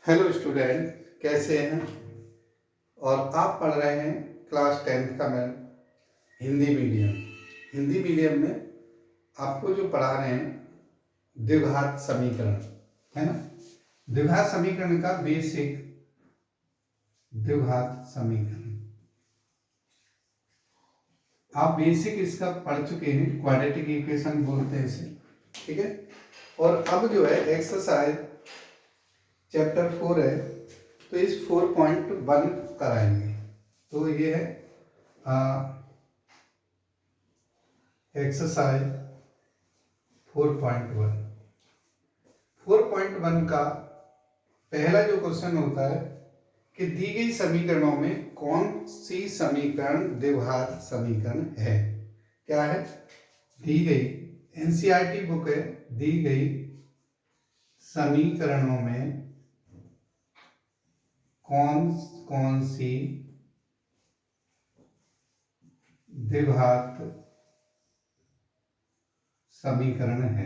Hello student, कैसे हैं? और आप पढ़ रहे हैं क्लास 10th का मैं हिंदी मीडियम। हिंदी मीडियम में आपको जो पढ़ा रहे हैं द्विघात समीकरण, है ना। द्विघात समीकरण का बेसिक, द्विघात समीकरण आप बेसिक इसका पढ़ चुके हैं। क्वाड्रेटिक इक्वेशन बोलते हैं इसे, ठीक है। और अब जो है एक्सरसाइज चैप्टर 4 है, तो इस 4.1 कराएंगे। तो ये है एक्सरसाइज 4.1। 4.1 का पहला जो क्वेश्चन होता है कि दी गई समीकरणों में कौन सी समीकरण द्विघात समीकरण है। क्या है? दी गई, एनसीईआरटी बुक है, दी गई समीकरणों में कौन कौन सी द्विघात समीकरण है।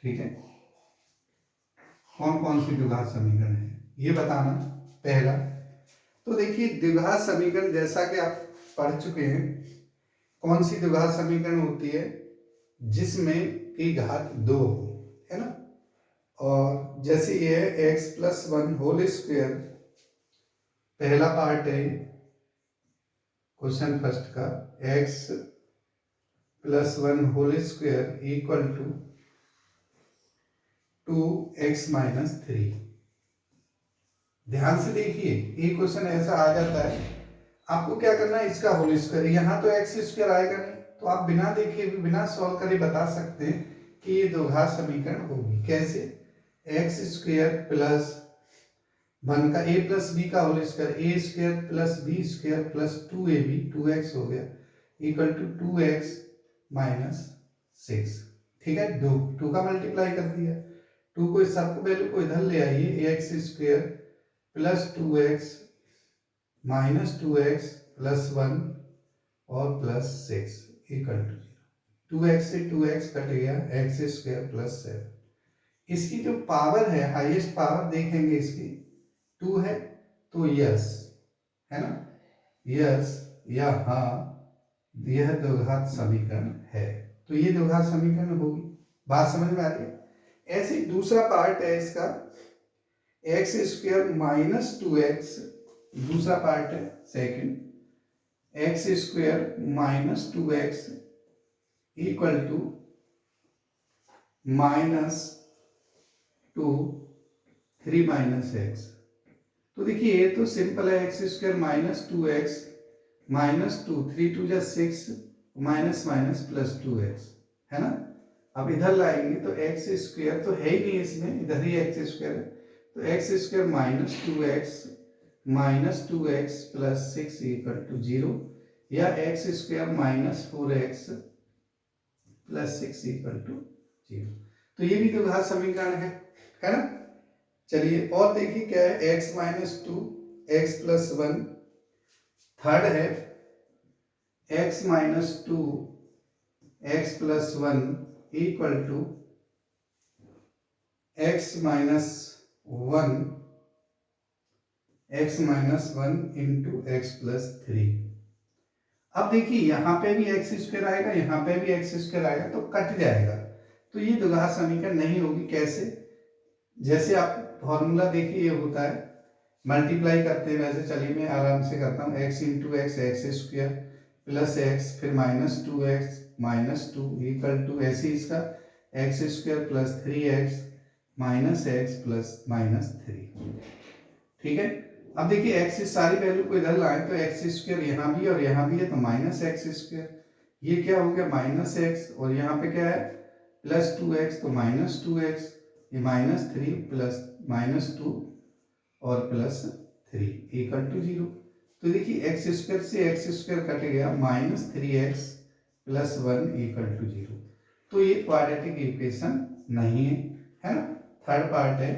ठीक है, कौन कौन सी द्विघात समीकरण है ये बताना पहला। तो देखिए, द्विघात समीकरण जैसा कि आप पढ़ चुके हैं, कौन सी द्विघात समीकरण होती है जिसमें की घात 2 हो, है ना। और जैसे ये है x+1 होल स्क्वायर, पहला पार्ट है क्वेश्चन फर्स्ट का, x+1 whole square equal to 2x-3। ध्यान से देखिए, ये क्वेश्चन ऐसा आ जाता है, आपको क्या करना है, इसका होल स्क्वायर, यहाँ तो एक्स स्क्वायर आएगा नहीं, तो आप बिना देखे भी, बिना सॉल्व करे बता सकते हैं कि ये द्विघात समीकरण होगी। कैसे? एक्स स्क्वायर प्लस 1 का a प्लस बी का whole square, A square plus B square plus 2ab, 2x हो गया, इक्वल टू 2x माइनस 6। ठीक है, 2 का मल्टीप्लाई कर दिया, 2 को सबको वैल्यू को इधर ले आइए, x square plus 2x minus 2x plus 1 और प्लस 6 इक्वल टू 2x से 2x कट गया, एक्स स्क्वायर प्लस 7। इसकी जो पावर है, हाईएस्ट पावर देखेंगे इसकी 2 है, तो यस, है ना, यस या हाँ, यह द्विघात समीकरण है। तो ये द्विघात समीकरण होगी। बात समझ में आ रही है? ऐसे ही दूसरा पार्ट है इसका, एक्स स्क्वायर माइनस 2x, दूसरा पार्ट है second, x square minus 2x equal to minus 2 3 minus x. तो देखिए, ये तो सिंपल है, x square minus 2x minus 2, 3 2 जा 6 माइनस माइनस प्लस 2x, है ना। अब इधर लाएंगे तो एक्स स्क्वायर तो है ही नहीं इसमें, इधर ही एक्स स्क्वायर है, तो x square minus 2x plus 6 equal to 0, या x square minus 4x plus 6 equal to 0। तो ये भी द्विघात समीकरण है ना। चलिए और देखिए क्या है, x minus 2 x plus 1, third है x minus 2 x plus 1 equal to x minus 1 into x plus 3। अब देखिए, यहाँ पे भी एक्स स्क्वायर आएगा, यहाँ पे भी एक्स स्क्वायर आएगा, तो कट जाएगा, तो ये द्विघात समीकरण नहीं होगी। कैसे? जैसे आप फॉर्मूला देखिए, ये होता है मल्टीप्लाई करते हैं, वैसे चलिए मैं आराम से करता हूँ, X into X, X square plus X, फिर minus 2x minus 2 equal to, ऐसे इसका X square plus 3x minus x plus minus 3। ठीक है, अब देखिए एक्स सारी वैल्यू को इधर लाएं तो एक्स स्क्वायर यहाँ भी और यहाँ भी है, तो माइनस एक्स स्क्वायर, ये क्या हो गया माइनस एक्स, और यहाँ पे क्या है प्लस 2x, तो माइनस 2x, ये माइनस 3 प्लस माइनस 2 और प्लस 3 इक्वल टू 0। तो देखिए एक्स स्क्वायर से एक्स स्क्वायर कट गया, minus 3x plus 1 equal to 0। तो ये क्वाड्रेटिक इक्वेशन नहीं है ना। थर्ड पार्ट है,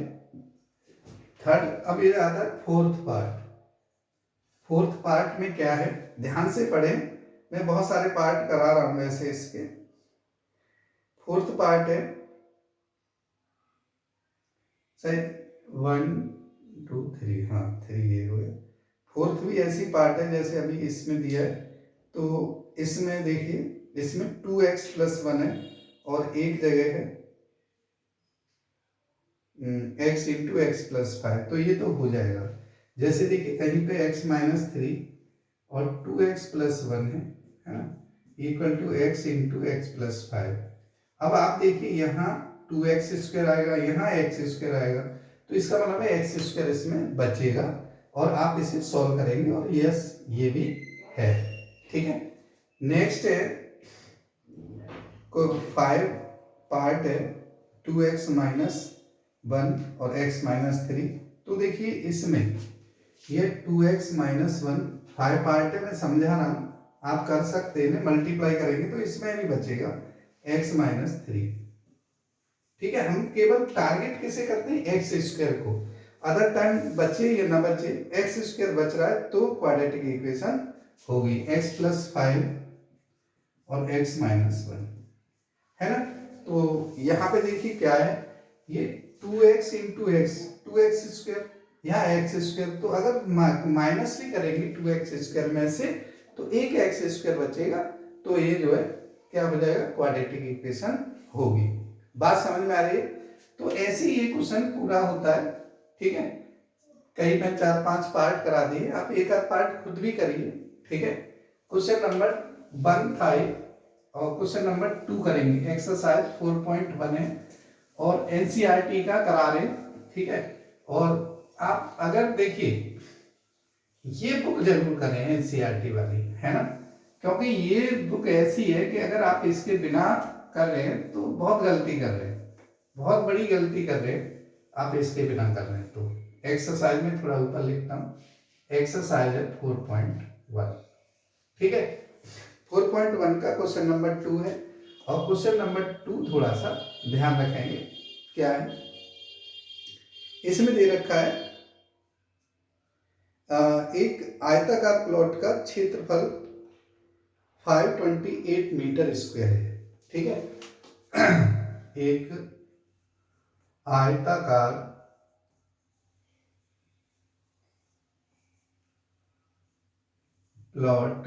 थर्ड। अब ये आता है फोर्थ पार्ट। फोर्थ पार्ट में क्या है, ध्यान से पढ़ें, मैं बहुत सारे पार्ट करा रहा हूं वैसे इसके। फोर्थ पार्ट है शायद 1 2 3, हाँ 3 ये हो गया। फोर्थ भी ऐसी पार्ट है जैसे अभी इसमें दिया है, तो इसमें देखिए इसमें 2x+1 है और एक जगह है x × x+5, तो ये तो हो जाएगा। जैसे देखिए कहीं पे x-3 और 2x+1 है ना, = x × x+5। अब आप देखिए यहाँ 2x² आएगा, यहाँ x² आएगा, तो इसका मतलब है x² इसमें बचेगा और आप इसे सॉल्व करेंगे और यस ये भी है। ठीक है, नेक्स्ट है को 5 पार्ट है 2x-1 और x-3। तो देखिए इसमें ये 2x-1 5 पार्ट है, मैं समझा रहा हूँ, आप कर सकते हैं, मल्टीप्लाई करेंगे तो इसमें नहीं बचेगा x-3। ठीक है, हम केवल टारगेट किसे करते हैं, x² को। अदर टाइम बचे या ना बचे, x² बच रहा है तो क्वाड्रेटिक इक्वेशन होगी x+5 और x-1, है ना। तो यहाँ पे देखिए क्या है, ये 2x × x 2x², यहाँ x², तो अगर माइनस भी करेंगे 2x² में से तो एक x² बचेगा, तो ये जो है क्या हो जाएगा, क्वाड्रेटिक इक्वेशन होगी। बात समझ में आ रही है। तो ऐसे ही ये क्वेश्चन पूरा होता है। ठीक है, कहीं मैं 4-5 पार्ट करा दिए, आप एक आध पार्ट खुद भी करिए। ठीक है, क्वेश्चन नंबर 1 था और क्वेश्चन नंबर 2 करेंगे, एक्सरसाइज 4.1 है और एनसीईआरटी का करा रहे। ठीक है, और आप अगर देखिए ये बुक जरूर करें एनसीईआरटी वाली, है ना, क्योंकि ये बुक ऐसी है कि अगर आप इसके बिना कर रहे हैं तो बहुत गलती कर रहे हैं, बहुत बड़ी गलती कर रहे हैं आप इसके बिना कर रहे हैं। तो एक्सरसाइज में थोड़ा ऊपर लिखता हूँ, एक्सरसाइज है 4.1। ठीक है, 4.1 का क्वेश्चन नंबर 2 है और क्वेश्चन नंबर 2 थोड़ा सा ध्यान रखेंगे। क्या है इसमें दे रखा है, एक आयताकार प्लॉट का क्षेत्रफल 528 मीटर स्क्वायर है। ठीक है, एक आयताकार प्लॉट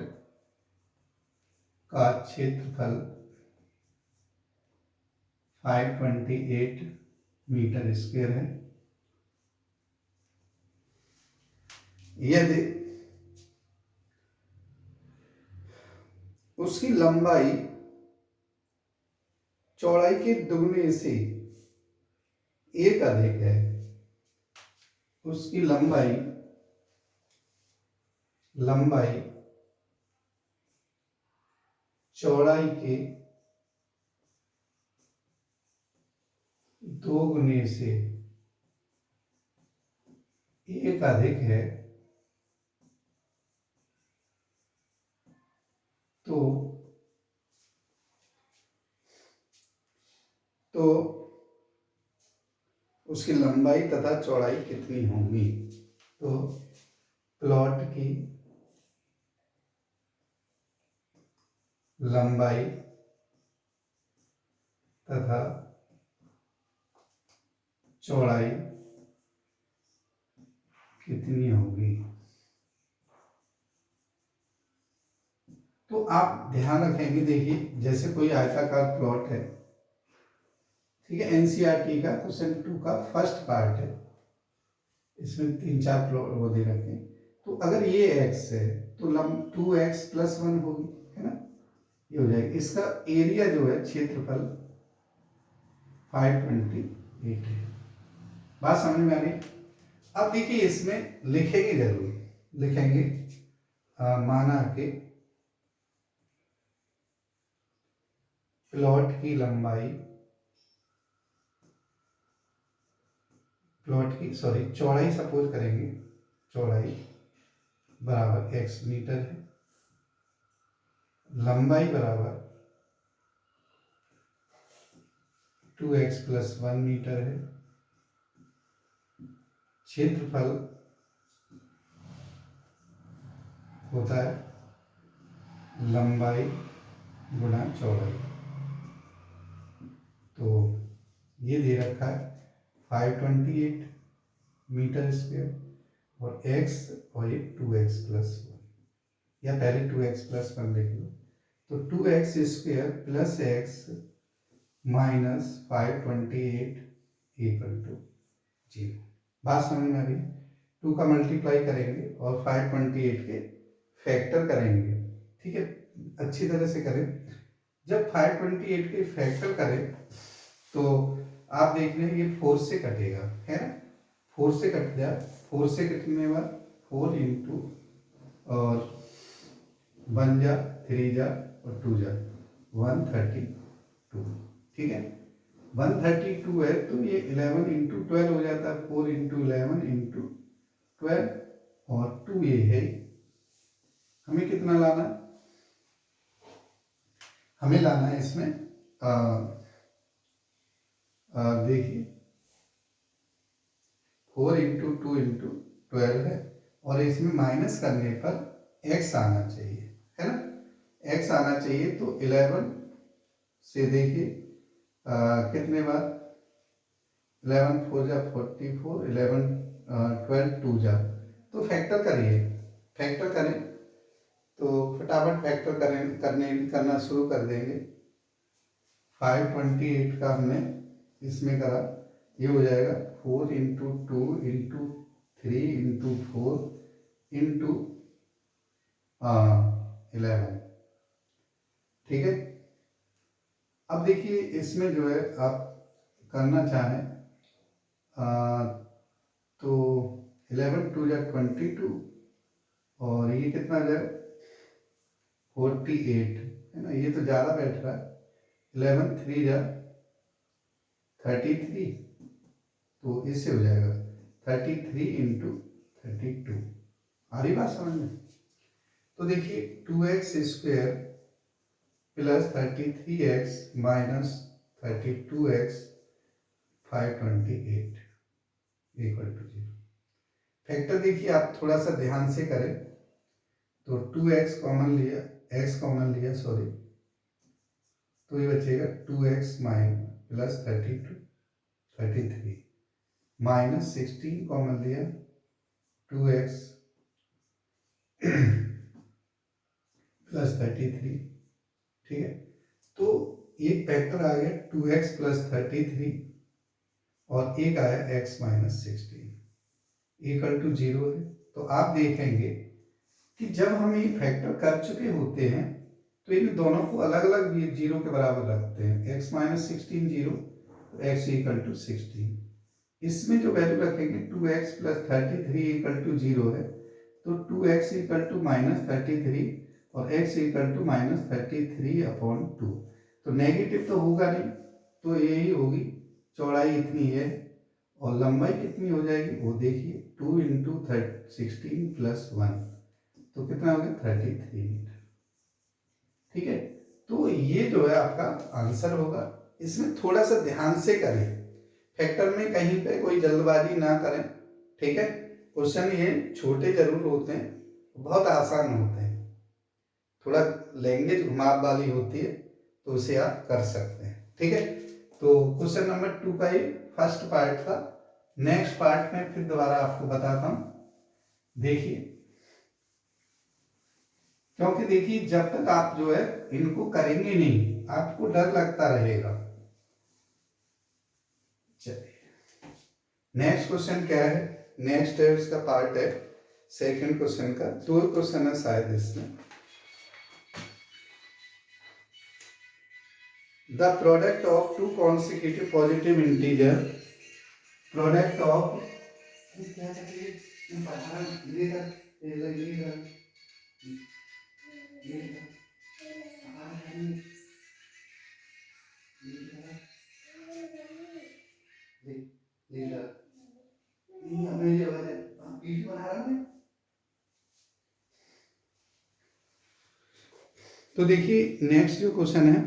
का क्षेत्रफल 528 मीटर स्क्वायर है। यदि उसकी लंबाई चौड़ाई के दुगने से एक अधिक है, उसकी लंबाई चौड़ाई के 2 गुने से एक अधिक है, तो उसकी लंबाई तथा चौड़ाई कितनी होगी। तो प्लॉट की लंबाई तथा चौड़ाई कितनी होगी। तो आप ध्यान रखेंगे, देखिए जैसे कोई आयताकार प्लॉट है, ठीक है, एनसीईआरटी का क्वेश्चन 2 का फर्स्ट पार्ट है, इसमें 3-4 प्लॉट वो दे रखे हैं। तो अगर ये x है तो 2x+1 होगी, है ना, ये हो जाएगी। इसका एरिया जो है क्षेत्रफल 528 है। बात समझ में आ रही। अब देखिए इसमें लिखेंगे जरूर, लिखेंगे माना के प्लॉट की लंबाई, चौड़ाई सपोज करेंगे, चौड़ाई बराबर x मीटर है, लंबाई बराबर 2x+1 मीटर है, क्षेत्रफल होता है लंबाई गुणा चौड़ाई। तो ये दे रखा है 528 मीटर स्क्वायर, और x और ये 2x+1, या पहले 2x+1 लिख लो, तो 2x square plus x minus 528 equal to 0। बात समझ में आ रही है? 2 का मल्टीप्लाई करेंगे और 528 के फैक्टर करेंगे, ठीक है, अच्छी तरह से करें। जब 528 के फैक्टर करें तो आप देख लें ये 4 से कटेगा, है ना, 4 से कट जाए, 4 से कटने बाद 4 इंटू और 1 जा 3 जा और 2 जा 132, ठीक है, 132 है तो ये 11 इंटू 12 हो जाता है, 4 इंटू 11 इंटू 12, और 2 ये है। हमें कितना लाना, हमें लाना है इसमें देखिए 4 इंटू 2 इंटू 12 है, और इसमें माइनस करने पर x आना चाहिए, है ना, x आना चाहिए। तो 11 से देखिए कितने बार, 11 4 जा 44, 11 12 2 जा, तो फैक्टर करिए, फैक्टर करें तो फटाफट फैक्टर करना शुरू कर देंगे। 528 का हमने इसमें करा, ये हो जाएगा 4 इंटू 2 इंटू 3 इंटू 4 इंटू 11, ठीक है। अब देखिए इसमें जो है आप करना चाहें तो 11 2 जा 22, और ये कितना जाए 48, है ना, ये तो ज़्यादा बैठ रहा है, 11 3 जा 33, तो इससे हो जाएगा 33 इंटू 32। आ रही बात समझ में? तो देखिए 2x square plus 33x minus 32x 528 equal to 0। Factor देखिए आप थोड़ा सा ध्यान से करें, तो 2x कॉमन लिया, x कॉमन लिया सॉरी, तो ये बचेगा 2x minus plus 33 minus 16 common लिया, 2x प्लस 33, ठीक है। तो एक फैक्टर आ गया 2x प्लस 33 और एक आया x माइनस 16 इक्वल टू 0 है। तो आप देखेंगे कि जब हम ये फैक्टर कर चुके होते हैं तो इन दोनों को अलग अलग जीरो के बराबर रखते हैं, x minus 16 zero, x equal to 16। इसमें जो वैल्यू रखेंगे 2x प्लस 33 इक्वल टू 0 है, तो 2x इक्वल टू माइनस 33 और x equal to minus 33 upon 2, तो नेगेटिव तो होगा नहीं, तो यही होगी, चौड़ाई इतनी है और लंबाई कितनी हो जाएगी वो देखिए, 2 इंटू 16 प्लस 1, तो कितना हो गया 33 मीटर, ठीक है। तो ये जो है आपका आंसर होगा। इसमें थोड़ा सा ध्यान से करें, फैक्टर में कहीं पे कोई जल्दबाजी ना करें, ठीक है। क्वेश्चन ये छोटे जरूर होते हैं, बहुत आसान होते हैं, थोड़ा लैंग्वेज घुमाव वाली होती है, तो उसे आप कर सकते हैं, ठीक है। तो क्वेश्चन नंबर 2 का ये फर्स्ट पार्ट था। नेक्स्ट पार्ट में फिर दोबारा आपको बताता हूं, देखिए, क्योंकि देखिए जब तक आप जो है इनको करेंगे नहीं आपको डर लगता रहेगा। चलिए नेक्स्ट क्वेश्चन क्या है, नेक्स्ट है उसका पार्ट है सेकंड क्वेश्चन का, 2 क्वेश्चन है शायद इसमें। The product of 2 consecutive positive integer, product of तो देखिए नेक्स्ट जो क्वेश्चन है,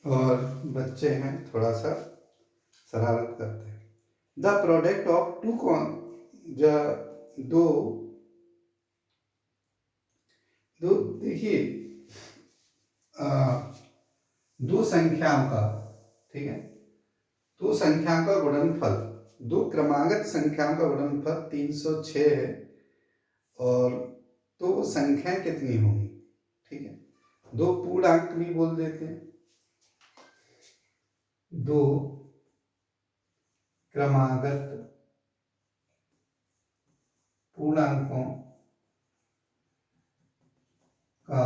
और बच्चे हैं थोड़ा सा शरारत करते हैं। द प्रोडक्ट ऑफ दो दो देखिए दो संख्याओं का, ठीक है, दो संख्याओं का गुणनफल दो क्रमागत संख्याओं का गुणनफल 306 है, और तो वो संख्याएं कितनी होंगी? ठीक है, दो पूर्णांक भी बोल देते हैं। दो क्रमागत पूर्णांकों का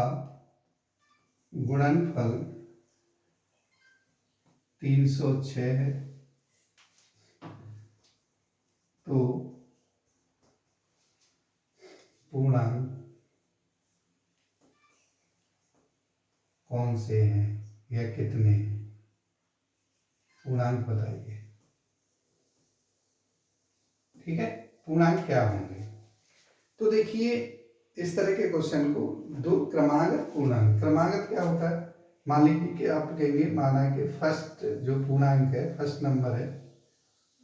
गुणनफल 306 है, तो पूर्णांक कौन से हैं या कितने हैं? पूर्णांक बताइए। ठीक है, पूर्णांक क्या होंगे? तो देखिए, इस तरह के क्वेश्चन को दो क्रमागत पूर्णांक, क्रमागत क्या होता है? मान लीजिए कि आप कहेंगे, माना कि फर्स्ट जो पूर्णांक है, फर्स्ट नंबर है,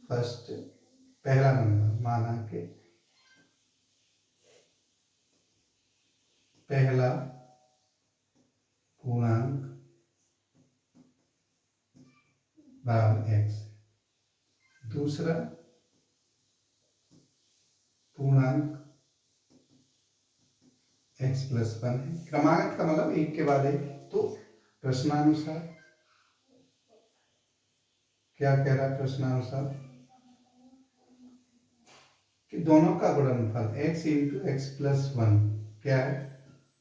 फर्स्ट पहला नंबर, माना कि पहला पूर्णांक बराबर x, दूसरा पूर्णांक x प्लस 1 है। क्रमागत का मतलब एक के बाद एक। तो प्रश्नानुसार क्या कह रहा है? प्रश्नानुसार कि दोनों का गुणनफल x इंटू एक्स प्लस 1 क्या है?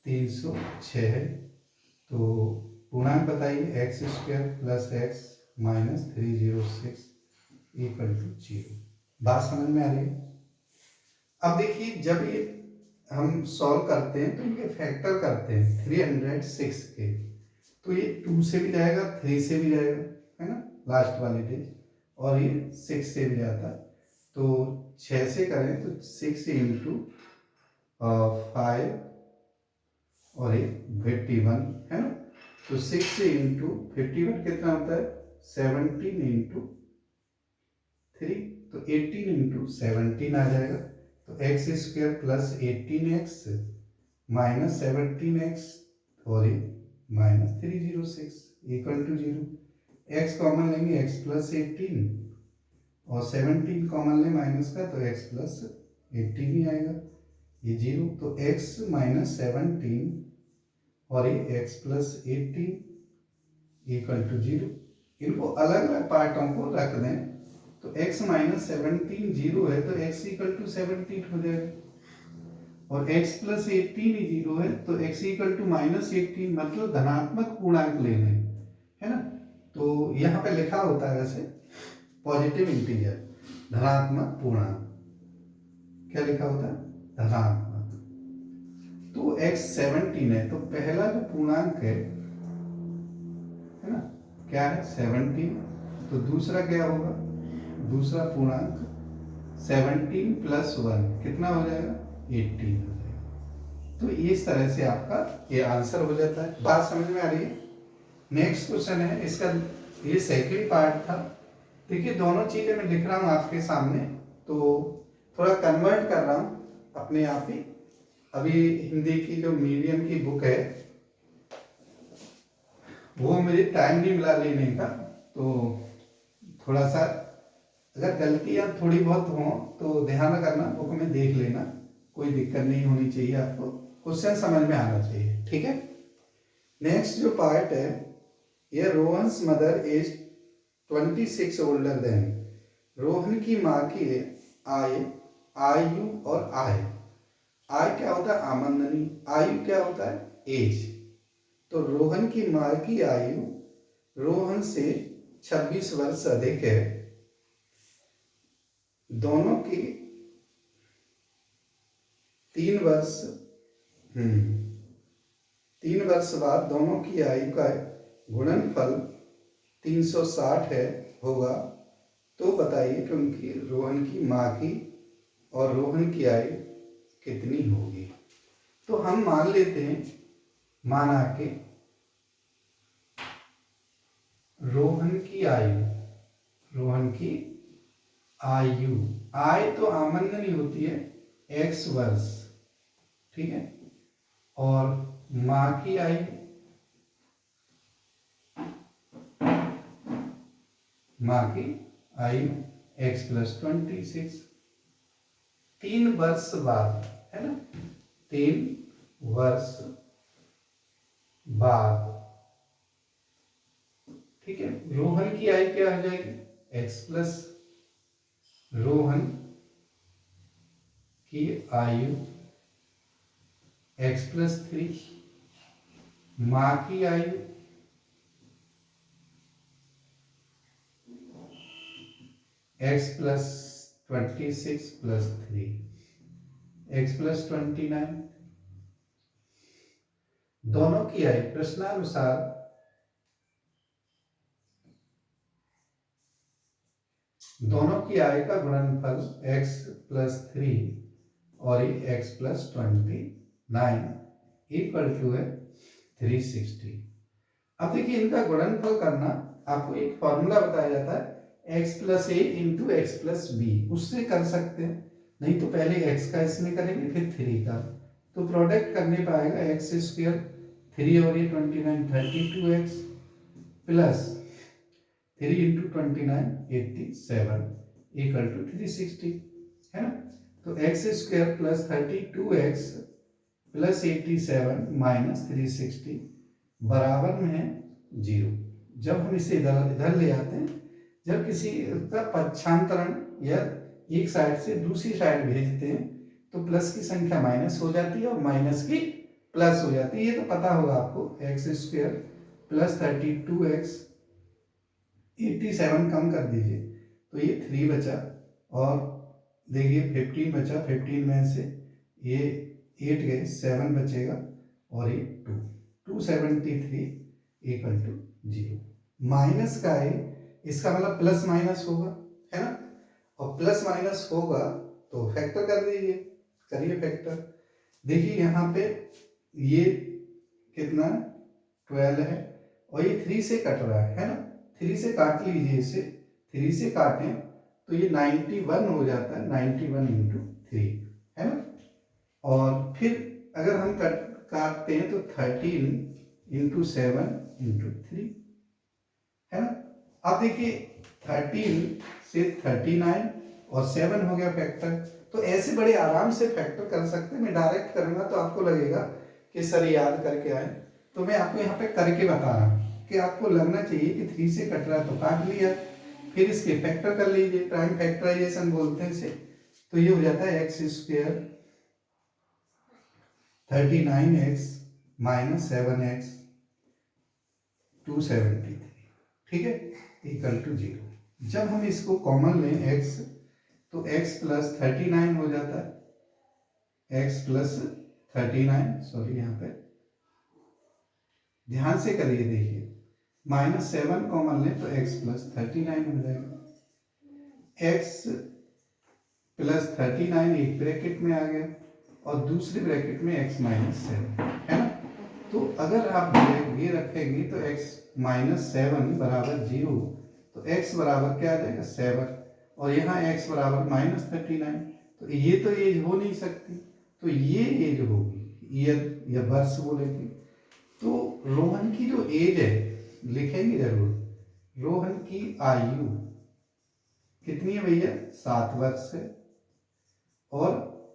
306 है। तो पूर्णांक बताइए, x square plus x minus 306 equal to 0। बात समझ में आ रही है? अब देखिए, जब ये हम सॉल्व करते हैं तो इनके फैक्टर करते हैं 306 के, तो ये 2 से भी जाएगा, 3 से भी जाएगा, है ना, लास्ट वाली डेज, और ये 6 से भी जाता है। तो 6 से करें तो 6 इंटू 5 और ये 51 है ना। तो 6 इंटू 51 कितना होता है? 17 इंटू 3, तो 18 इंटू 17 आ जाएगा। तो x square plus 18x minus 17x और ये minus 306 equal to 0। x common लेंगे, x प्लस 18 और 17 कॉमन ले माइनस का, तो x प्लस 18 ही आएगा, ये 0। तो x माइनस 17 और ये x प्लस 18 इक्वल टू 0। इनको अलग अलग पार्टों को रख दें, तो x माइनस 17 0 है, तो x इक्वल टू 17 हो जाएगा, और x प्लस 18 ही 0 है, तो x इक्वल टू माइनस 18, मतलब धनात्मक पूर्णांक लेने, है ना। तो यहाँ पे लिखा होता है वैसे पॉजिटिव इंटीजर, धनात्मक पूर्णांक, क्या लिखा होता है? धनात्मक। तो x 17 है, तो पहला जो पूर्णांक है ना, क्या है? 17। तो दूसरा क्या होगा? दूसरा पूर्णांक 17 प्लस 1 कितना हो जाएगा? 18 हो जाएगा। तो इस तरह से आपका ये आंसर हो जाता है। बात समझ में आ रही है? नेक्स्ट क्वेश्चन है इसका, ये सेकंड पार्ट था। देखिए, दोनों चीजें मैं लिख रहा हूं आपके सामने, तो थोड़ा कन्वर्ट कर रहा हूं अपने आप ही। अभी हिंदी की जो मीडियम की बुक है, वो मुझे टाइम नहीं मिला लेने का, तो थोड़ा सा अगर गलतियां थोड़ी बहुत हो तो ध्यान करना, बुक में देख लेना, कोई दिक्कत नहीं होनी चाहिए आपको, क्वेश्चन समझ में आना चाहिए। ठीक है। नेक्स्ट जो पार्ट है, ये Rohan's mother is 26 older than. Rohan की माँ की आय, आयु और आय। आय क्या होता है? आमदनी। आयु क्या होता है? एज। तो रोहन की माँ की आयु रोहन से 26 वर्ष अधिक है। दोनों की 3 वर्ष 3 वर्ष बाद दोनों की आयु का गुणनफल 360 है होगा। तो बताइए कि उनकी, रोहन की माँ की और रोहन की आयु कितनी होगी। तो हम मान लेते हैं, माना कि रोहन की आयु, रोहन की आयु, आय तो आमदनी होती है x वर्ष, ठीक है, और माँ की आयु, माँ की आयु x प्लस 26, 3 वर्ष बाद, है ना, 3 वर्ष बाद, ठीक है। रोहन की आयु क्या हो जाएगी, x प्लस, रोहन की आयु x प्लस 3, मां की आयु x plus 26 plus 3, x plus 29, दोनों की आयु प्रश्नानुसार दोनों की आयु का गुणनफल x प्लस 3 और ये x प्लस 29 इक्वल टू है 360। अब देखिए इनका गुणनफल करना आपको एक फॉर्मूला बताया जाता है x प्लस ए इंटू एक्स प्लस बी, उससे कर सकते हैं, नहीं तो पहले x का इसमें करेंगे फिर 3 का, तो प्रोडक्ट करने पर आएगा एक्स स्क्वायर 3 और ये 29 32x plus 3 into 29 87 equal to 360, है ना। तो x square plus 32x plus 87 minus 360 बराबर में है 0। जब हम इसे इधर इधर ले आते हैं, जब किसी का पक्षांतरण या एक साइड से दूसरी साइड भेजते हैं तो प्लस की संख्या माइनस हो जाती है और माइनस की प्लस हो जाती है, ये तो पता होगा आपको। एक्स स्क्वायर प्लस 32x 87 कम कर दीजिए तो ये 3 बचा, और देखिए 15 बचा, 15 में से ये 8 गए, 7 बचेगा और ये 273 इक्वल टू 0। माइनस का है, इसका मतलब प्लस माइनस होगा, है ना, और प्लस माइनस होगा तो फैक्टर कर दीजिए, करिए फैक्टर। देखिए यहाँ पे ये कितना 12 है और ये 3 से कट रहा है ना, 3 से काट लीजिए इसे, 3 से काटें तो ये 91 हो जाता है, 91 इंटू 3, है ना। और फिर अगर हम काटते हैं तो 13 इंटू 7 इंटू 3, है ना। अब देखिए 13 से 39 और 7 हो गया फैक्टर, तो ऐसे बड़े आराम से फैक्टर कर सकते हैं। मैं डायरेक्ट करूंगा तो आपको लगेगा कि सर याद करके आए, तो मैं आपको यहाँ पे करके बता रहा हूँ कि आपको लगना चाहिए कि 3 से कट रहा है तो काट लिया, फिर इसके फैक्टर कर लीजिए, प्राइम फैक्टराइजेशन बोलते हैं इसे। तो ये हो जाता है x square 39x minus 7x 273, ठीक है, इक्वल टू 0। जब हम इसको कॉमन लें x, तो x प्लस 39 हो जाता है, x प्लस 39, सॉरी यहाँ पे ध्यान से करिए, देखिए माइनस 7 कॉमन लें तो x प्लस 39 हो जाएगा, x प्लस 39 एक ब्रैकेट में आ गया और दूसरी ब्रैकेट में x माइनस 7, है ना। तो अगर आप ये रखेंगे तो x माइनस 7 बराबर 0, तो x बराबर क्या आ जाएगा 7, और यहाँ x बराबर माइनस 39, तो ये तो एज हो नहीं सकती, तो ये एज होगी, ईयर या वर्ष बोलेंगे। तो रोहन की जो एज है लिखेंगे जरूर, रोहन की आयु कितनी है भैया 7 वर्ष है, और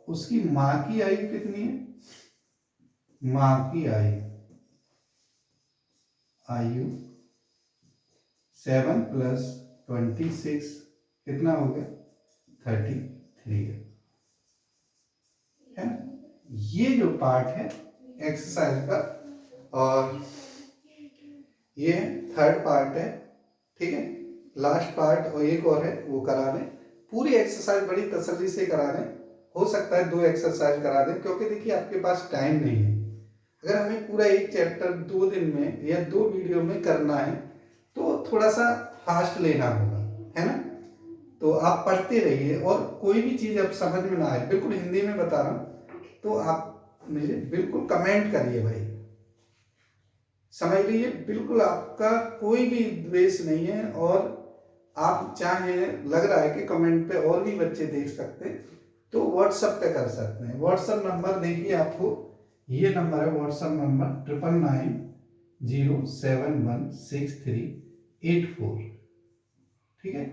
उसकी माँ की आयु कितनी है, माँ की आयु 7 प्लस 26 कितना हो गया 33 है ना। ये जो पार्ट है एक्सरसाइज का, और ये थर्ड पार्ट है, ठीक है, लास्ट पार्ट और एक और है वो करा दें। पूरी एक्सरसाइज बड़ी तसल्ली से करा दें, हो सकता है 2 एक्सरसाइज करा दें, क्योंकि देखिए आपके पास टाइम नहीं है। अगर हमें पूरा एक चैप्टर 2 दिन में या 2 वीडियो में करना है तो थोड़ा सा फास्ट लेना होगा, है ना। तो आप पढ़ते रहिए, और कोई भी चीज़ अब समझ में ना आए, बिल्कुल हिंदी में बता रहा हूँ, तो आप मुझे बिल्कुल कमेंट करिए भाई, समझ लीजिए, बिल्कुल आपका कोई भी द्वेष नहीं है, और आप चाहे लग रहा है कि कमेंट पे और भी बच्चे देख सकते हैं तो व्हाट्सएप पे कर सकते हैं। व्हाट्सएप नंबर देखिए आपको, ये नंबर है व्हाट्सएप नंबर 9990716384, ठीक है।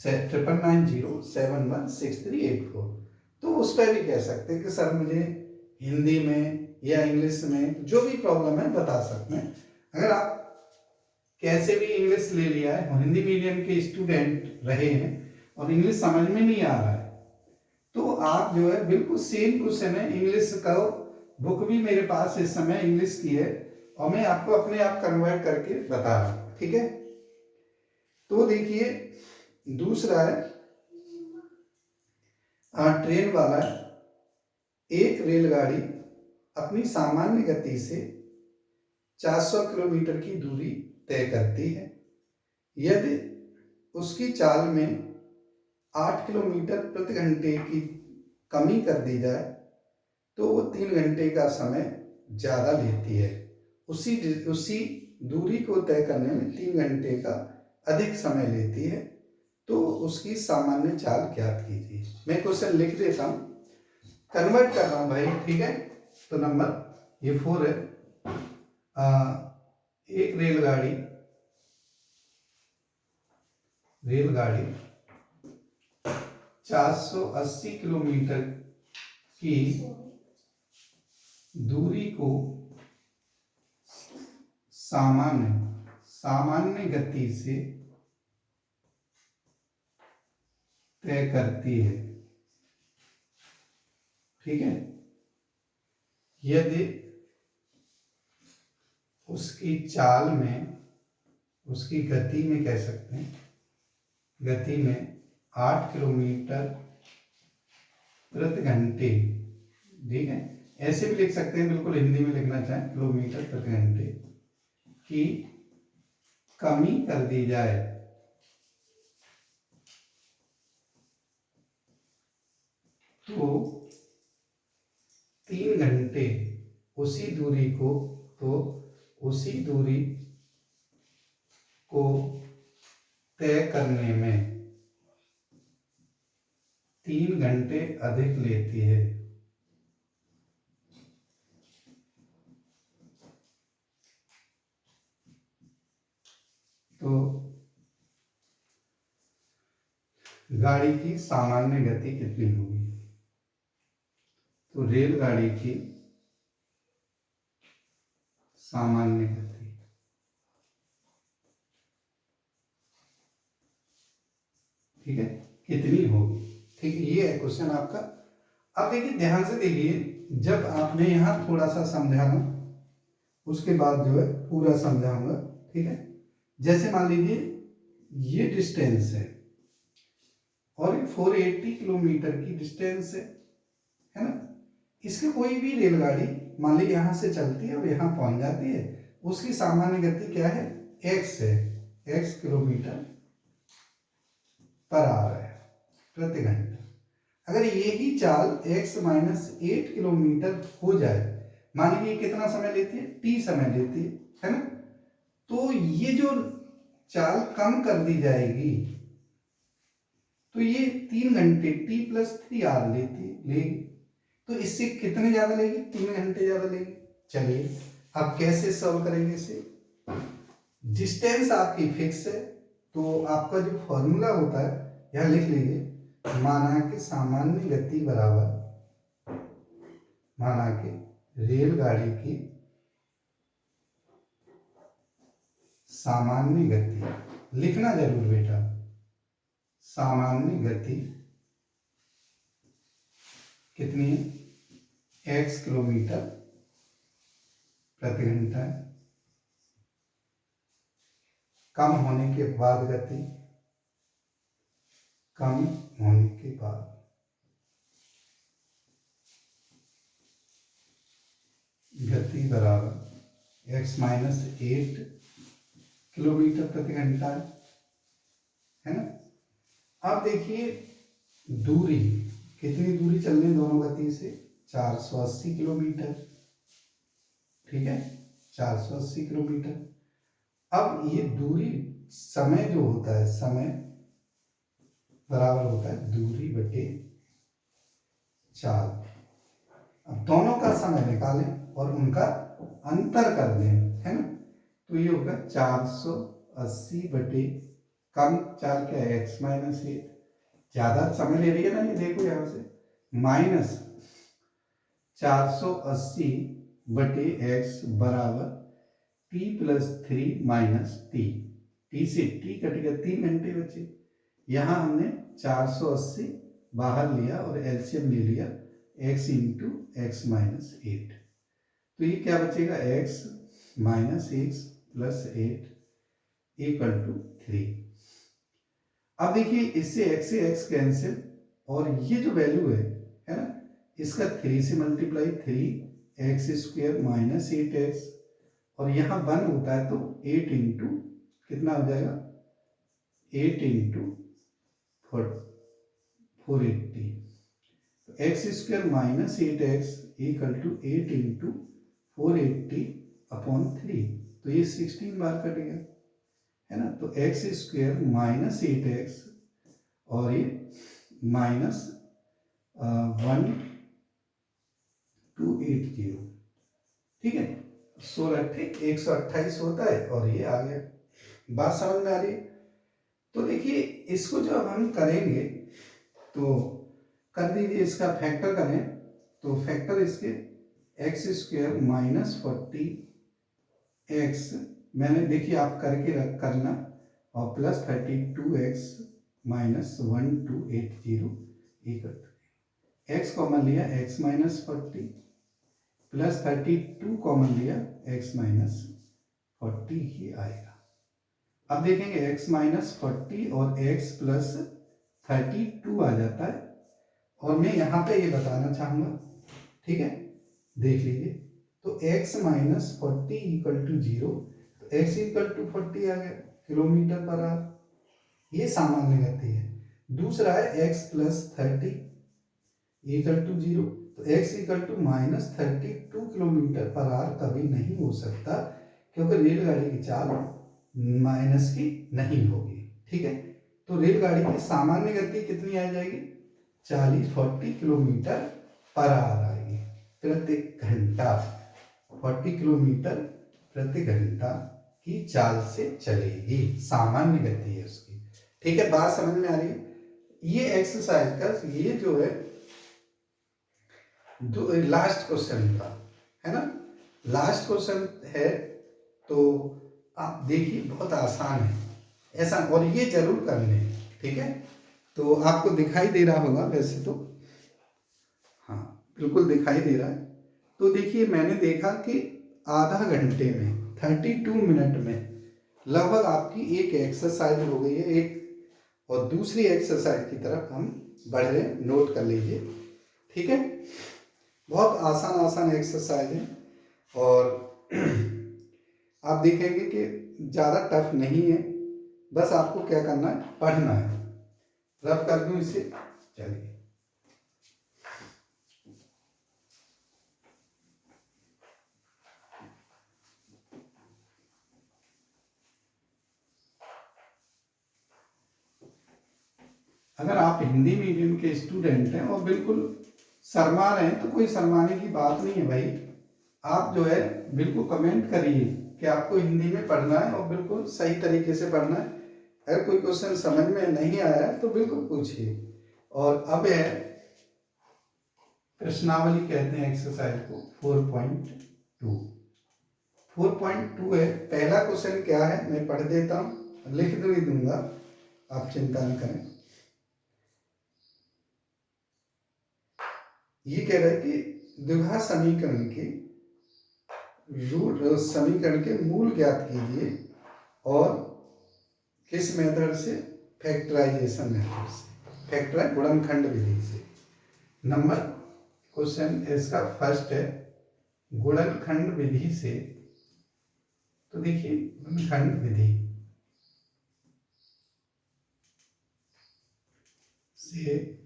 99071638 तो उस पर भी कह सकते हैं कि सर मुझे हिंदी में या इंग्लिश में जो भी प्रॉब्लम है बता सकते हैं। अगर आप कैसे भी इंग्लिश ले लिया है और हिंदी मीडियम के स्टूडेंट रहे हैं और इंग्लिश समझ में नहीं आ रहा है तो आप जो है बिल्कुल सेम क्वेश्चन है इंग्लिश का बुक भी मेरे पास इस समय इंग्लिश की है और मैं आपको अपने आप कन्वर्ट करके बता रहा हूँ, ठीक है। तो देखिए दूसरा है ट्रेन वाला एक रेलगाड़ी अपनी सामान्य गति से 400 किलोमीटर की दूरी तय करती है। यदि उसकी चाल में 8 किलोमीटर प्रति घंटे की कमी कर दी जाए तो वो 3 घंटे का समय ज़्यादा लेती है। उसी दूरी को तय करने में 3 घंटे का अधिक समय लेती है तो उसकी सामान्य चाल ज्ञात कीजिए। मैं क्वेश्चन लिख देता हूँ, कन्वर्ट कर रहा हूँ भाई, ठीक है। तो नंबर ये 4 है। एक रेलगाड़ी 480 किलोमीटर की दूरी को सामान्य गति से तय करती है, ठीक है। यदि उसकी चाल में, उसकी गति में कह सकते हैं, गति में 8 किलोमीटर प्रति घंटे, ठीक है। ऐसे भी लिख सकते हैं, बिल्कुल हिंदी में लिखना चाहें किलोमीटर प्रति घंटे की कमी कर दी जाए तो 3 घंटे उसी दूरी को तय करने में 3 घंटे अधिक लेती है। तो गाड़ी की सामान्य गति कितनी होगी? तो रेलगाड़ी की सामान्य गति, ठीक है, कितनी होगी? ठीक है, ये है क्वेश्चन आपका। अब देखिए ध्यान से देखिए, जब आपने यहाँ थोड़ा सा समझाना उसके बाद जो है पूरा समझाऊंगा, ठीक है। जैसे मान लीजिए ये डिस्टेंस है और 480 किलोमीटर की डिस्टेंस है ना। इसकी कोई भी रेलगाड़ी मान लीजिए यहाँ से चलती है और यहाँ पहुंच जाती है, उसकी सामान्य गति क्या है? x है, x किलोमीटर पर आवर है प्रति घंटा। अगर यही चाल x माइनस 8 किलोमीटर हो जाए, मान लीजिए कितना समय लेती है? t समय लेती है ना। तो ये जो चाल कम कर दी जाएगी तो ये 3 घंटे t प्लस 3 आर लेगी। तो इससे कितने ज्यादा लेगी? 3 घंटे ज्यादा लेगी। चलिए अब कैसे सॉल्व करेंगे इसे? डिस्टेंस आपकी फिक्स है तो आपका जो फॉर्मूला होता है यह लिख लीजिए, माना कि सामान्य गति बराबर, माना कि रेलगाड़ी की सामान्य गति, लिखना जरूर बेटा, सामान्य गति कितनी है? x किलोमीटर प्रति घंटा है। कम होने के बाद गति, कम होने के बाद गति बराबर x माइनस 8 किलोमीटर प्रति घंटा है ना। अब देखिए दूरी, कितनी दूरी चलने दोनों गति से? 480 किलोमीटर, ठीक है, 480 किलोमीटर। अब ये दूरी, समय जो होता है, समय बराबर होता है दूरी बटे चाल। अब दोनों का समय निकालें और उनका अंतर कर दें, है ना। तो ये होगा 480 बटे कम चाल क्या है, x माइनस 8, ज्यादा समय ले रही है ना ये, देखो यहाँ से माइनस 480 बटे x बराबर t plus 3 minus T, T से टी कट गया, 3 घंटे बचे। यहाँ हमने 480 बाहर लिया और एलसीएम ले लिया x इंटू एक्स माइनस 8, तो ये क्या बचेगा, x minus x plus 8 equal to 3। अब देखिए इससे x से x कैंसिल, और ये जो वैल्यू है ना, इसका 3 से multiply, 3x square minus 8x, और यहाँ 1 होता है तो 8 इंटू कितना हो जाएगा, 8 इंटू 480, तो x square minus 8x equal to 8 into 480 upon 3, तो ये 16 बार कट गया है ना, तो एक्स स्क्वायर माइनस 8x और ये माइनस 1280, ठीक है, 16 128 होता है, और ये आ गया। बात समझ में आ रही है? तो देखिए इसको जब हम करेंगे तो कर दीजिए, इसका फैक्टर करें तो फैक्टर इसके एक्स स्क्वायर माइनस 40x, मैंने देखिए आप करके करना, और plus 32x minus 1280 equal to x common लिया x माइनस 40 प्लस 32 कॉमन लिया x माइनस 40 ही आएगा। अब देखेंगे x माइनस 40 और x प्लस 32 आ जाता है, और मैं यहाँ पे ये बताना चाहूँगा, ठीक है, देख लीजिए, तो x माइनस 40 इक्वल टू 0, तो x इक्वल टू 40 आ गया किलोमीटर पर आवर, ये सामान्य गति है। दूसरा है x प्लस 30 इक्वल टू 0, तो x equal to minus 32 kilometre per hour कभी नहीं हो सकता, क्योंकि रेलगाड़ी की चाल माइनस की नहीं होगी, ठीक है। तो रेलगाड़ी की सामान्य गति कितनी आ जाएगी, 40 किलोमीटर पर आवर आएगी प्रति घंटा, 40 किलोमीटर प्रति घंटा की चाल से चलेगी, सामान्य गति है उसकी, ठीक है। बात समझ में आ रही है? ये एक्सरसाइज का ये जो है लास्ट क्वेश्चन था, है ना, लास्ट क्वेश्चन है, तो आप देखिए बहुत आसान है ऐसा, और ये जरूर करने, ठीक है। तो आपको दिखाई दे रहा होगा वैसे तो, हाँ बिल्कुल दिखाई दे रहा है। तो देखिए मैंने देखा कि आधा घंटे में 32 मिनट में लगभग आपकी एक एक्सरसाइज हो गई है, एक और दूसरी एक्सरसाइज की तरफ हम बढ़ रहे हैं, नोट कर लीजिए, ठीक है। बहुत आसान आसान एक्सरसाइज है, और आप देखेंगे कि ज़्यादा टफ नहीं है, बस आपको क्या करना है, पढ़ना है। रब कर दूं इसे, चलिए, अगर आप हिंदी मीडियम के स्टूडेंट हैं और बिल्कुल शर्मा रहे हैं, तो कोई शर्माने की बात नहीं है भाई, आप जो है बिल्कुल कमेंट करिए कि आपको हिंदी में पढ़ना है, और बिल्कुल सही तरीके से पढ़ना है। अगर कोई क्वेश्चन समझ में नहीं आया है तो बिल्कुल पूछिए। और अब है प्रश्नावली, कहते हैं एक्सरसाइज को 4.2। 4.2 है, पहला क्वेश्चन क्या है मैं पढ़ देता हूँ, लिख भी दूंगा, आप चिंता न करें। ये कह रहा है कि द्विघात समीकरण के मूल ज्ञात कीजिए, और किस मेथड से, फैक्टराइजेशन मेथड से, फैक्टर गुणनखंड विधि से। नंबर क्वेश्चन इसका फर्स्ट है गुणनखंड विधि से, तो देखिए गुणनखंड विधि से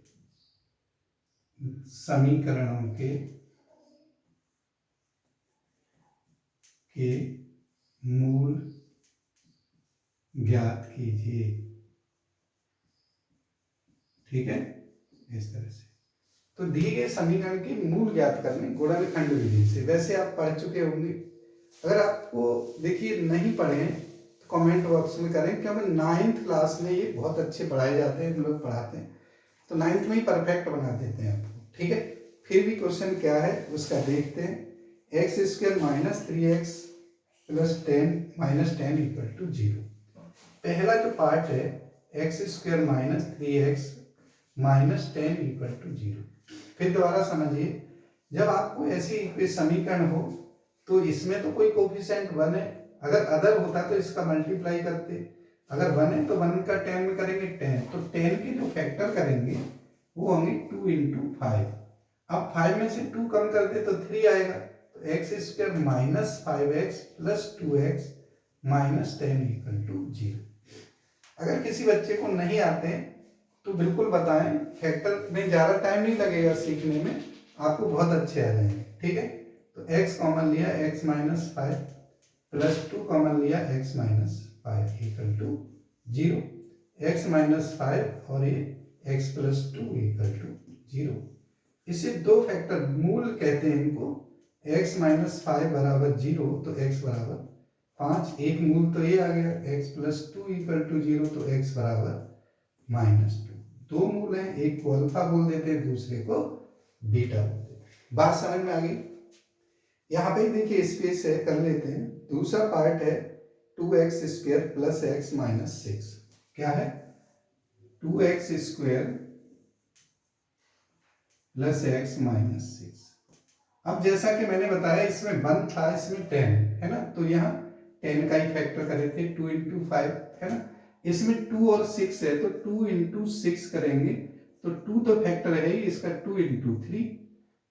समीकरणों के मूल ज्ञात कीजिए, ठीक है, इस तरह से। तो दिए गए समीकरण के मूल ज्ञात करने गुणनखंड विधि से, वैसे आप पढ़ चुके होंगे। अगर आपको देखिए नहीं पढ़े तो कमेंट बॉक्स में करें, क्योंकि 9th क्लास में ये बहुत अच्छे पढ़ाए जाते हैं, हम लोग पढ़ाते हैं, तो 9th में ही परफेक्ट बना देते हैं आपको। ठीक है, फिर भी क्वेश्चन क्या है उसका देखते हैं। X square minus 3x plus 10 equal to 0। पहला जो पार्ट है x square minus 3x minus 10 equal to 0। फिर दोबारा समझिए, जब आपको ऐसी कोई समीकरण हो तो इसमें तो कोई कोफिशिएंट 1 है, अगर अदर होता तो इसका मल्टीप्लाई करते, अगर 1 है तो 1 का 10 में करेंगे 10, तो 10 के जो फैक्टर करेंगे वो होंगे 2 इंटू 5। अब 5 में से 2 कम करते तो 3 आएगा, तो x square minus 5x plus 2x minus 10 equal to 0। अगर किसी बच्चे को नहीं आते तो बिल्कुल बताएं, फैक्टर में ज़्यादा टाइम नहीं लगेगा सीखने में, आपको बहुत अच्छे आ जाएंगे। ठीक है, तो x कॉमन लिया x माइनस 5 प्लस 2 कॉमन लिया x minus 5 equal to 0। x minus 5 और ये x प्लस 2 इक्वल टू 0। इसे दो फैक्टर मूल कहते हैं इनको। x माइनस 5 बराबर 0 तो x बराबर 5, एक मूल तो ये आ गया। x प्लस 2 इक्वल टू 0 तो x बराबर माइनस 2। दो मूल हैं, एक को अल्फा बोल देते हैं, दूसरे को बीटा बोल देते हैं। बात समझ में आ गई? यहाँ पे देखिए स्पेस है, कर लेते हैं। दूसरा पार्ट है 2x square plus x minus 6। क्या है? 2x square plus x minus 6। अब जैसा कि मैंने बताया इसमें 1 था, इसमें 10 है ना, तो यहाँ 10 का ही फैक्टर करे थे, 2 इंटू 5 है ना। इसमें 2 और 6 है तो 2 इंटू 6 करेंगे, तो 2 तो फैक्टर है ही, इसका 2 इंटू 3।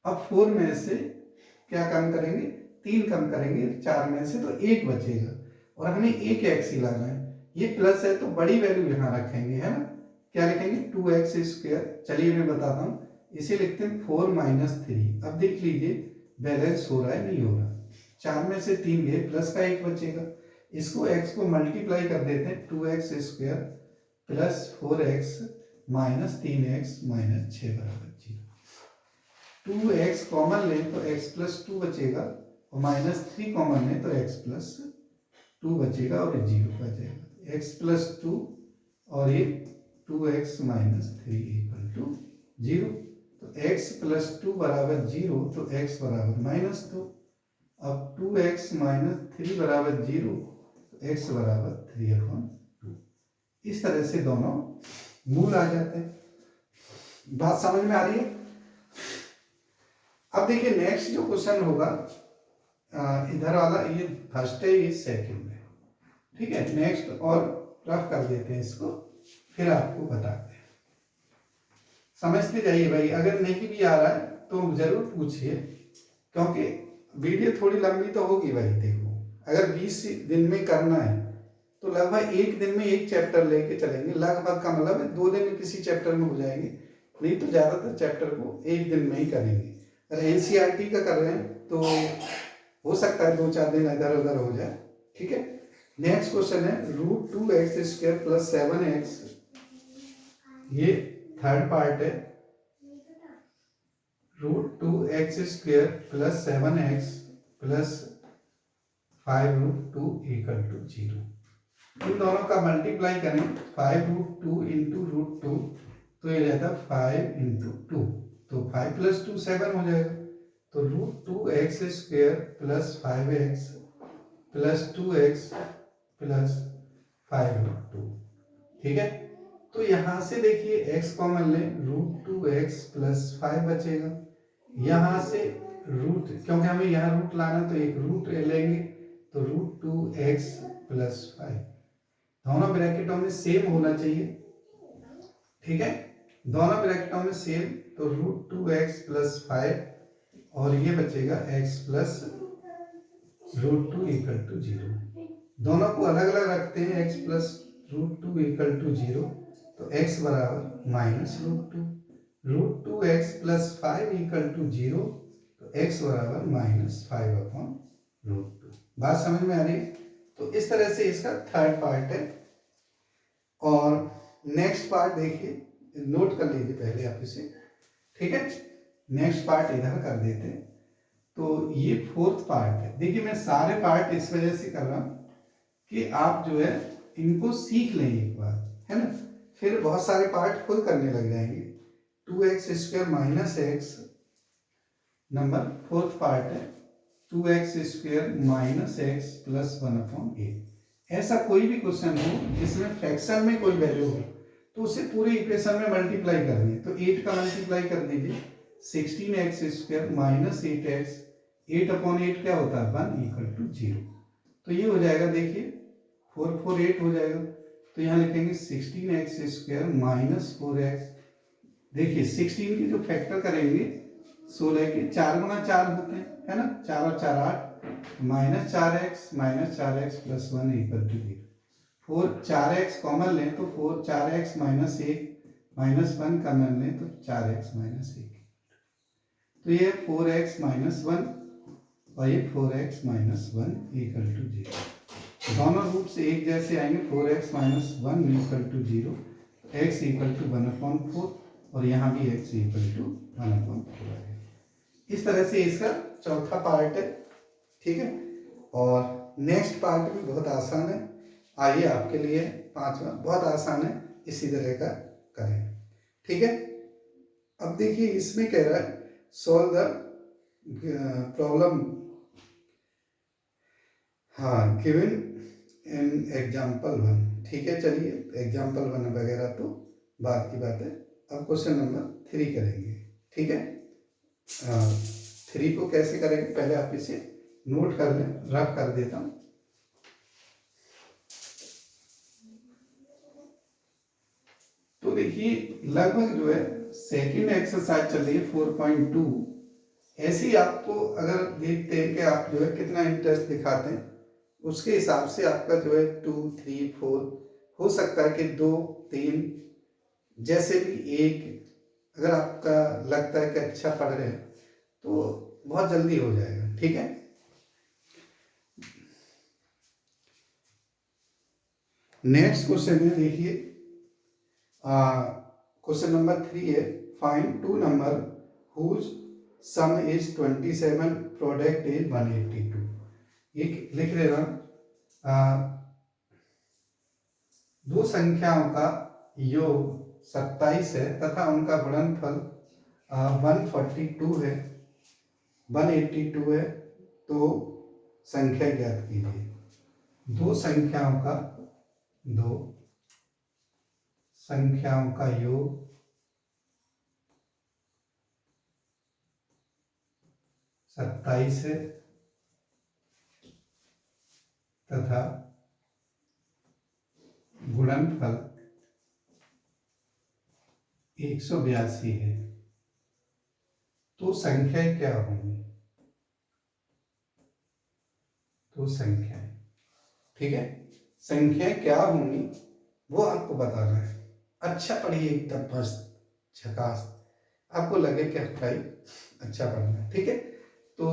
अब 4 में से क्या कम करेंगे? 3 कम करेंगे 4 में से, तो 1 बचेगा और हमें एक एक्स ही लाना है। ये प्लस है तो बड़ी वैल्यू यहाँ रखेंगे, है ना। क्या लिखेंगे? 2x square. चलिए मैं बताता हूँ, इसे लिखते हैं 4 माइनस 3। अब देख लीजिए बैलेंस हो रहा है नहीं हो रहा। 4 में से 3 गए, प्लस का 1 बचेगा। इसको x को मल्टीप्लाई कर देते हैं, 2x square plus 4x minus 3x minus 6 बराबर 0। 2x कॉमन लें तो x प्लस 2 बचेगा और माइनस 3 कॉमन लें तो x प्लस 2 बचेगा और 0 बचेगा। x प्लस 2 और ये 2x माइनस 3 इक्वल टू 0। तो x प्लस 2 बराबर 0 तो x बराबर माइनस 2। अब 2x माइनस 3 बराबर 0 तो x बराबर 3/2। इस तरह से दोनों मूल आ जाते हैं। बात समझ में आ रही है? अब देखिए नेक्स्ट जो क्वेश्चन होगा, इधर वाला ये फर्स्ट है, ये सेकंड है। ठीक है, नेक्स्ट और रफ कर देते हैं इसको, फिर आपको बताते हैं। समझते जाइए भाई, अगर नहीं भी आ रहा है तो जरूर पूछिए, क्योंकि वीडियो थोड़ी लंबी तो होगी भाई। देखो, अगर 20 दिन में करना है तो लगभग एक दिन में एक चैप्टर लेके चलेंगे। लगभग का मतलब है 2 दिन में किसी चैप्टर में हो जाएंगे, नहीं तो ज्यादातर चैप्टर को एक दिन में ही करेंगे। अगर एनसीईआरटी का कर रहे हैं तो हो सकता है 2-4 दिन इधर उधर हो जाए। ठीक है, नेक्स्ट क्वेश्चन है √2x स्क्वायर प्लस 7x। ये थर्ड पार्ट है, √2x square plus 7x plus 5√2 equal to 0। इन दोनों का मल्टीप्लाई करें, 5√2 इंटू √2 तो ये रहता है 5 इंटू 2, तो 5 प्लस 2 7 हो जाएगा। तो √2x square plus 5x plus 2x plus 5√2। ठीक है, तो यहां से देखिए x कॉमन लें, √2x प्लस 5 बचेगा। यहां से रूट, क्योंकि हमें यहाँ रूट लाना तो एक रूट लेंगे, तो √2x प्लस 5। दोनों ब्रैकेटों में सेम होना चाहिए। ठीक है, दोनों ब्रैकेटों में सेम, तो √2x प्लस 5 और ये बचेगा x प्लस √2 इक्वल टू 0। दोनों को अलग अलग रखते हैं, x प्लस √2 इक्वल टू 0, तो x बराबर minus √2। √2x plus 5 equal to 0, तो x बराबर माइनस 5/√2। बात समझ में आ रही है? तो इस तरह से इसका थर्ड पार्ट है। और नेक्स्ट पार्ट देखिए, नोट कर लीजिए पहले आप इसे। ठीक है, नेक्स्ट पार्ट इधर कर देते हैं। तो ये फोर्थ पार्ट है। देखिए मैं सारे पार्ट इस वजह से कर रहा हूँ कि आप जो है इनको सीख लें एक बार, है ना, फिर बहुत सारे पार्ट खुद करने लग जाएंगे। 2x² minus x, number fourth part है 2x² माइनस एक्स प्लस 1/8। ऐसा कोई भी क्वेश्चन हो जिसमें फ्रैक्शन में कोई वैल्यू हो तो उसे पूरे इक्वेशन में मल्टीप्लाई करनी है। तो 8 का मल्टीप्लाई कर दीजिए, 16x² माइनस 8x, 8/8 क्या होता है 1 = 0। तो ये हो जाएगा, देखिए 4 4 8 हो जाएगा। तो यहाँ लिखेंगे 16x² माइनस 4x। देखिए 16 की जो फैक्टर करेंगे 16 के 4 गुना 4 होते हैं, है ना, 4 और 4 8, minus 4x plus 1 = 0। 4 4x common लें तो 4x माइनस 1 माइनस 1 कॉमन लें तो 4x माइनस 1। तो ये 4x माइनस 1 और ये 4x माइनस 1 = 0। दोनों रूट्स एक जैसे आएंगे, 4x माइनस 1 = 0, x = 1/4 और यहाँ भी x = 1/4 है। इस तरह से इसका चौथा पार्ट है, ठीक है। और नेक्स्ट पार्ट भी बहुत आसान है, आइए आपके लिए पांचवा बहुत आसान है, इसी तरह का करें, ठीक है। अब देखिए इसमें कह रहा है सॉल्व द प्रॉब्लम, हाँ, गिवन इन एग्जाम्पल 1, ठीक है। चलिए एग्जाम्पल 1 वगैरह तो बात की बात है, अब क्वेश्चन नंबर 3 करेंगे, ठीक है। 3 को कैसे करेंगे पहले आप इसे नोट कर लें, रफ कर देता हूं। तो देखिए लगभग जो है सेकंड एक्सरसाइज चल रही है 4.2। ऐसे ही आपको अगर देखते हैं कि आप जो है कितना इंटरेस्ट दिखाते हैं, उसके हिसाब से आपका जो है 2 3 4 हो सकता है कि 2 3 जैसे भी एक, अगर आपका लगता है कि अच्छा पढ़ रहे हैं तो बहुत जल्दी हो जाएगा, ठीक है। नेक्स्ट क्वेश्चन है, देखिए क्वेश्चन नंबर 3 है, find 2 number whose sum is 27, product is 182। एक लिख रहे हैं, दो संख्याओं का योग 27 है तथा उनका गुणनफल 142 है, 182 है, तो संख्या ज्ञात कीजिए। दो संख्याओं का योग 27 है तथा गुणनफल 182 है, तो संख्याएं क्या होंगी? तो संख्याएं, ठीक है, संख्याएं क्या होंगी वो आपको बताना है। अच्छा पढ़िए, एकदम मस्त झकास, आपको लगे कि भाई अच्छा पढ़ना है, ठीक है। तो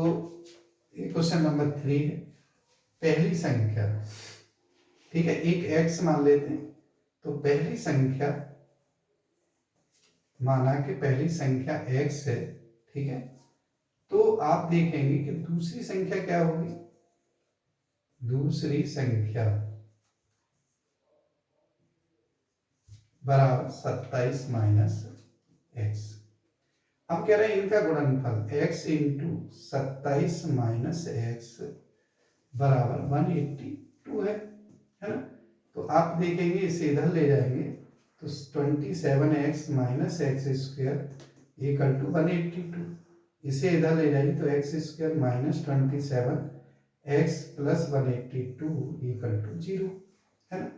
ये क्वेश्चन नंबर 3 है, पहली संख्या, ठीक है, एक x मान लेते हैं, तो पहली संख्या माना कि पहली संख्या x है, ठीक है। तो आप देखेंगे कि दूसरी संख्या क्या होगी, दूसरी संख्या बराबर 27 माइनस x। अब कह रहे हैं इनका गुणनफल x इंटू 27 माइनस एक्स बराबर 182 है ना। तो आप देखेंगे इसे इधर ले जाएंगे तो 27x minus x square equal to 182, इसे इधर ले जाइए तो x square minus 27x plus 182 equal to 0, है ना।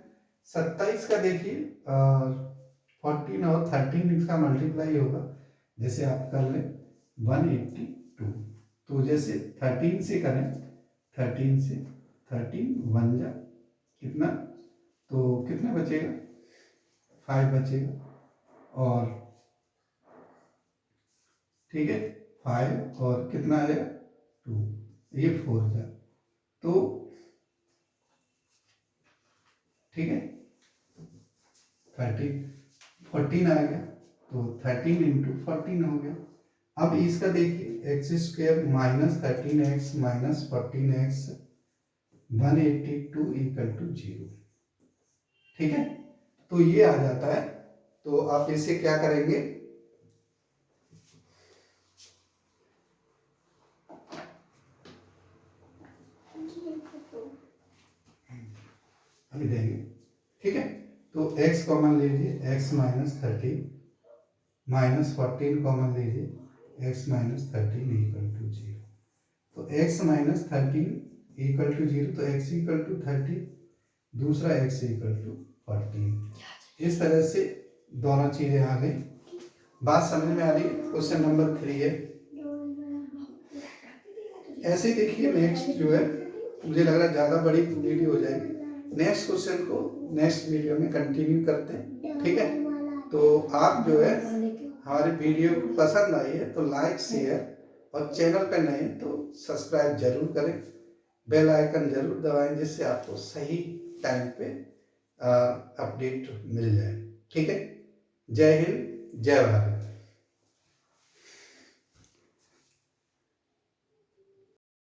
27 का देखिए 14 और 13 इसका मल्टीप्लाई होगा, जैसे आप कर लें 182, तो जैसे 13 से करें, 13 से 13 1 जा कितना, तो कितना बचेगा 5 बचेगा, और ठीक है 5 और कितना आ जाएगा 2, ये 4 जा, तो ठीक है 14 आ गया, तो 13 इंटू 14 हो गया। अब इसका देखिए x square minus 13x minus 14x 182 equal to 0। ठीक है, तो ये आ जाता है। तो आप इसे क्या करेंगे, अभी देंगे। ठीक है, तो x कॉमन लीजिए, x माइनस 13 माइनस 14 कॉमन लीजिए, x माइनस 13 इक्वल टू 0। तो x माइनस 13 इक्वल टू 0, तो x इक्वल टू 30, दूसरा x इक्वल टू 14। इस तरह से दोनों चीजें आ गई। बात समझ में आ रही है। क्वेश्चन नंबर 3 है। ऐसे ही देखिए, नेक्स्ट जो है, मुझे लग रहा है ज़्यादा बड़ी वीडियो हो जाएगी। नेक्स्ट क्वेश्चन को नेक्स्ट वीडियो में कंटिन्यू करते हैं। ठीक है, तो आप जो है हमारी वीडियो पसंद आई है तो लाइक शेयर, और चैनल पर नए हैं तो सब्सक्राइब जरूर करें, बेल आइकन जरूर दबाएं, जिससे आपको सही टाइम पे अपडेट मिल जाए। ठीक है, जय हिंद, जय भारत।